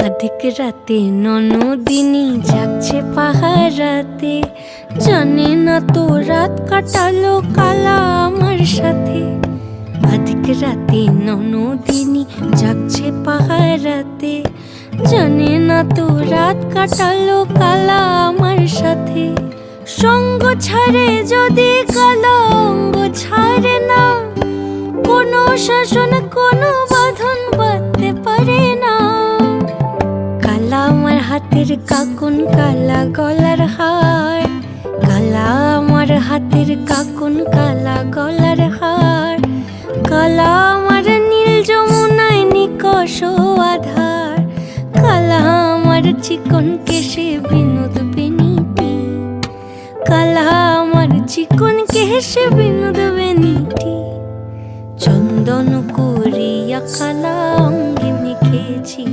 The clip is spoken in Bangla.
আধিক রাতে ননদিনী যাচ্ছে পাহারাতে, জানে না তো রাত কাটালো কালা আমার সাথে। আধিক রাতে ননদিনী যাচ্ছে পাহারাতে, জানে না তো রাত কাটালো কালা আমার সাথে। সঙ্গ ছাড়ে যদি কালা অঙ্গ ছাড়ে না, কোনো শাসন কোনো বাঁধন বাঁধতে পারে না। কালা আমার হাতের কাকুন কালা গলার হার, কালা আমার হাতের কাকুন কালা গলার হার। কালা আমার নীল যমুনায় নিকষ আধার, কালা আমার চিকন কেশে বিনোদ বেনিটি। কালা আমার চিকন কেশে বিনোদ বেনিটি। চন্দন করিয়া কালা অঙ্গে মেখেছি।